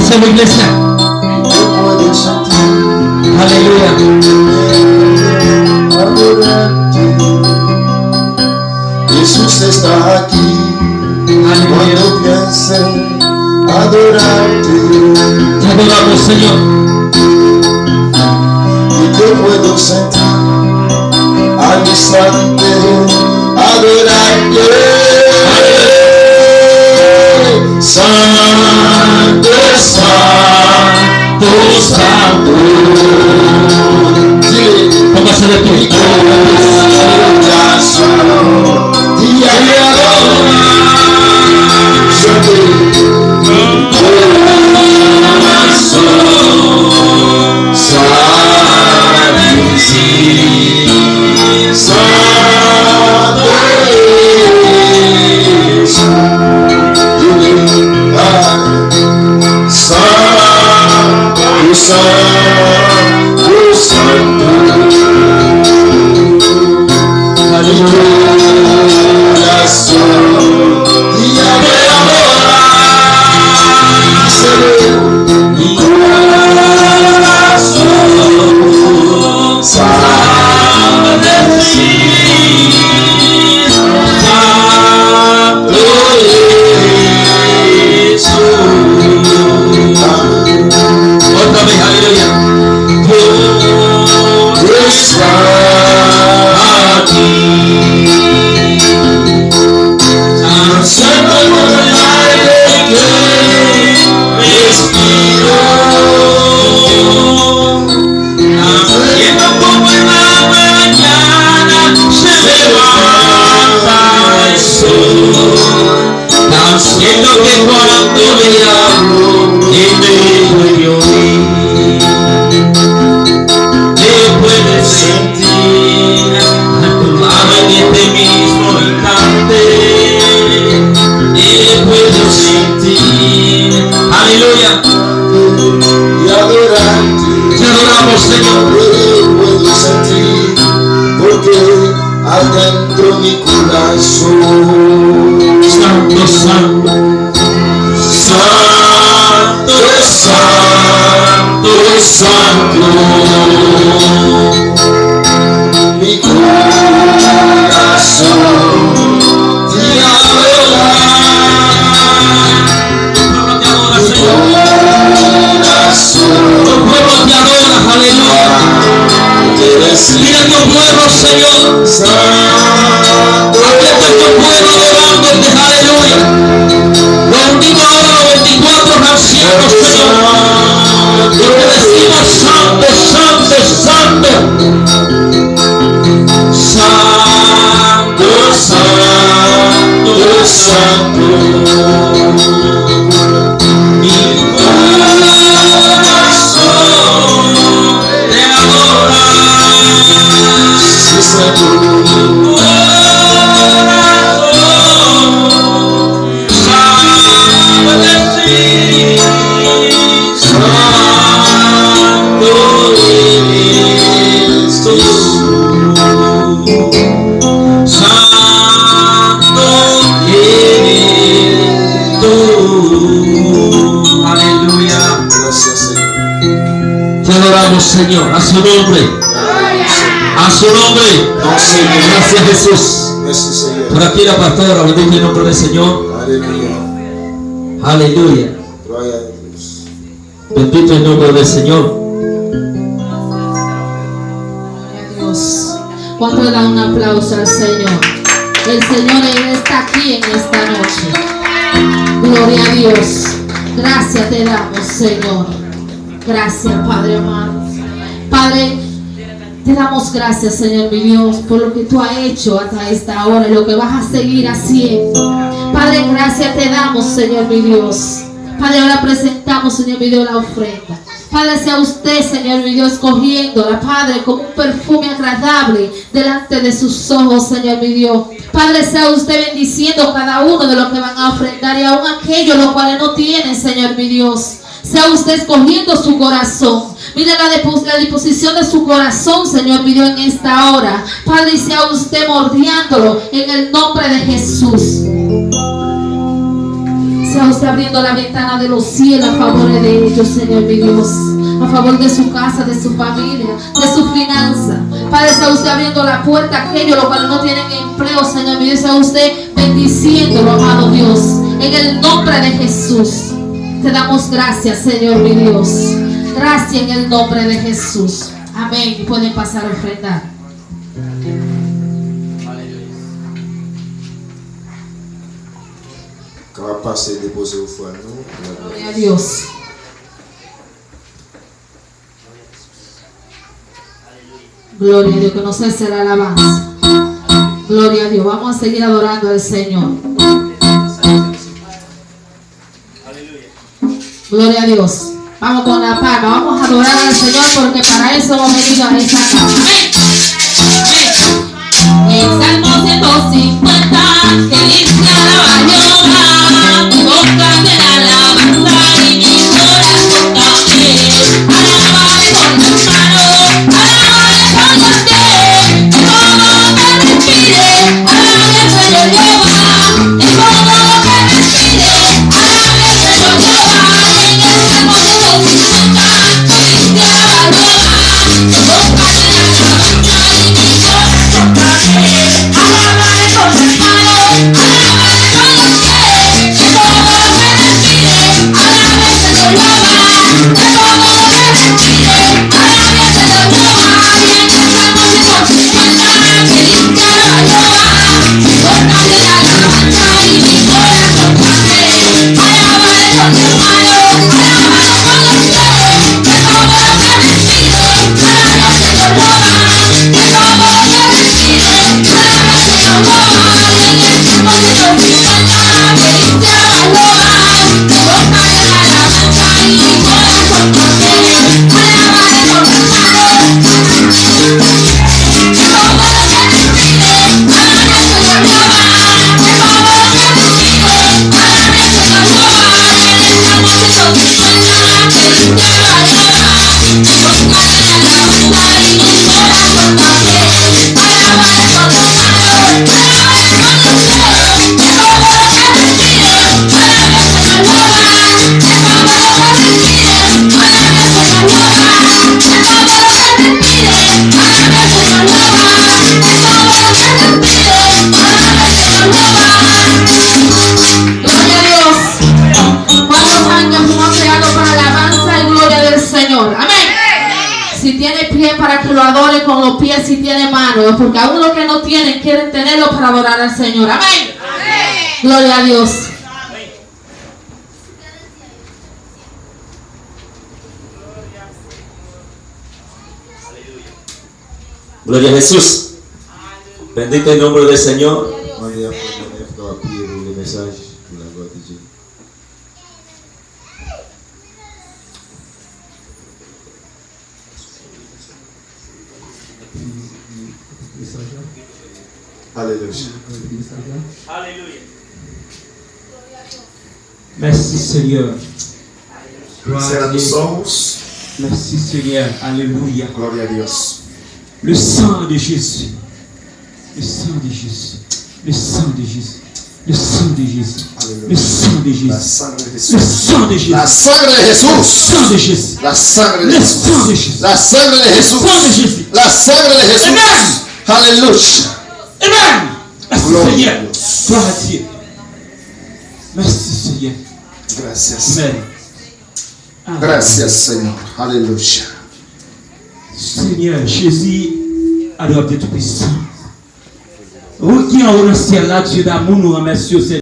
Hacerlo, iglesia. Aleluya. Jesús está aquí. Cuando piense adorarte, Te adoramos, Señor. y te puedo sentir al instante adorarte. Santo, santo, santo. Dile, Póngase de pie. Adentro mi corazón, Santo, santo, santo, santo, santo, mi corazón te adora, mi corazón, tu pueblo te adora, aleluya. Mira tu pueblo, Señor. Aquí está tu pueblo adorándote, aleluya. Lo unimos ahora los 24 ancianos, Señor. Y te decimos santo, santo, santo. santo, santo, santo. Mi corazón te adora. Sí, Señor. Señor, a su nombre, a su nombre. Gracias, Jesús. Por aquí la pastora, bendiga el nombre del Señor. Aleluya. Bendito el nombre del Señor. ¿Cuánto le dan un aplauso al Señor? El Señor está aquí en esta noche. Gloria a Dios. Gracias te damos, Señor. Gracias, Padre amado. Padre, te damos gracias, Señor mi Dios, por lo que tú has hecho hasta esta hora y lo que vas a seguir haciendo. Padre, gracias te damos, Señor mi Dios. Padre, ahora presentamos, Señor mi Dios, la ofrenda. Padre, sea usted, Señor mi Dios, cogiéndola, Padre, como un perfume agradable delante de sus ojos, Señor mi Dios. Padre, sea usted bendiciendo cada uno de los que van a ofrendar y aún aquellos los cuales no tienen, Señor mi Dios. Sea usted escogiendo su corazón. Mira la disposición de su corazón, Señor, mi Dios, en esta hora. Padre, y sea usted mordiándolo en el nombre de Jesús. Sea usted abriendo la ventana de los cielos a favor de ellos, Señor mi Dios. A favor de su casa, de su familia, de su finanza. Padre, sea usted abriendo la puerta a aquellos los cuales no tienen empleo, Señor mi Dios. Sea usted bendiciéndolo, amado Dios. En el nombre de Jesús. Te damos gracias, Señor mi Dios. Gracias en el nombre de Jesús. Amén. Y pueden pasar a ofrendar. On va passer et déposer au foie, nous. Gloria a Dios. Gloria a Dios, que no cese la alabanza. Gloria a Dios. Vamos a seguir adorando al Señor. Gloria a Dios. Vamos con la palma. Vamos a adorar al Señor porque para eso hemos venido a esta casa. En Salmo 150, que dice alabanza, toca de la alabanza y mi corazón también. Alabaré con las manos, alabaré con los pies, de todo lo que respire, alabaré al Señor Jehová, de todo lo que respire, alabaré al Señor Jehová. En el Salmo 150, que dice alabanza, toca de la alabanza y mi corazón también. Alabaré con las manos, alabaré con los pies, de todo lo que respire, alabaré al Señor Jehová, de todo lo que respire, alabaré al Señor Jehová. Y en el Salmo 150, que dice alabanza, toca de la alabanza y mi corazón también. Alabaré con las manos, alabaré con los pies, de todo lo que respire, alabaré al Señor Jehová, de todo lo que respire, alabaré al Señor Jehová. Y en el Salmo 150, que dice alabanza, toca de la alabanza y mi corazón también. Alabaré con las manos, de todo lo que respire, alabaré al Señor Jehová, de todo lo que respire, alabaré al Señor Jehová. Y en el Salmo 150, que dice alabanza, toca de la alabanza y mi corazón también. Alabaré con las manos, alabaré con los pies, de todo lo que respire, alabaré al Señor Jehová, de todo lo que respire, alabaré al Señor Jehová, de todo lo que respire, alabaré al Señor Jehová, de todo lo que respire, alabaré al Señor Jehová, de todo lo que respire, alabaré al Señor Jehová, de todo lo que respire, alabaré al Señor Jehová. Gloria a Dios. ¿Cuántos años fuimos creados para alabanza y gloria del Señor? Amén. Si tiene pie para que lo adore con los pies, si tiene manos, porque aún los que no tienen quieren tenerlo para adorar al Señor. Amén. Gloria a Dios. Gloria a Jesús. Bendito el nombre del Señor. Demandez à Frère Nef de prier pour le message, pour la gloire de Dieu. Alléluia. Merci Seigneur. Gloire à Cerra Dieu. dos olhos. Merci Seigneur. Alléluia. Glória a Deus. Le sang de Jésus. Le sang de Jésus. Le sang de Jésus. Le sang de Jésus. Le sang de La Jésus. sangre de Le Jesús. sang de Jésus. La sangre de Le Jesús. sang de Jésus. La sangre de Le Jesús. sang de Jésus. La sangre de Jesús. Le sang de Jésus. La sangre de Jesús. Amen. Aleluya. Amen. Merci Gloria a Seigneur. Dios. Gloire à Dieu. Merci Seigneur. Gracias. Amen. Amen. Gracias, Señor. Aleluya. Seigneur, Jésus, adore de tout puissant. Vous qui en haut dans le ciel là, Dieu d'amour, nous remercions.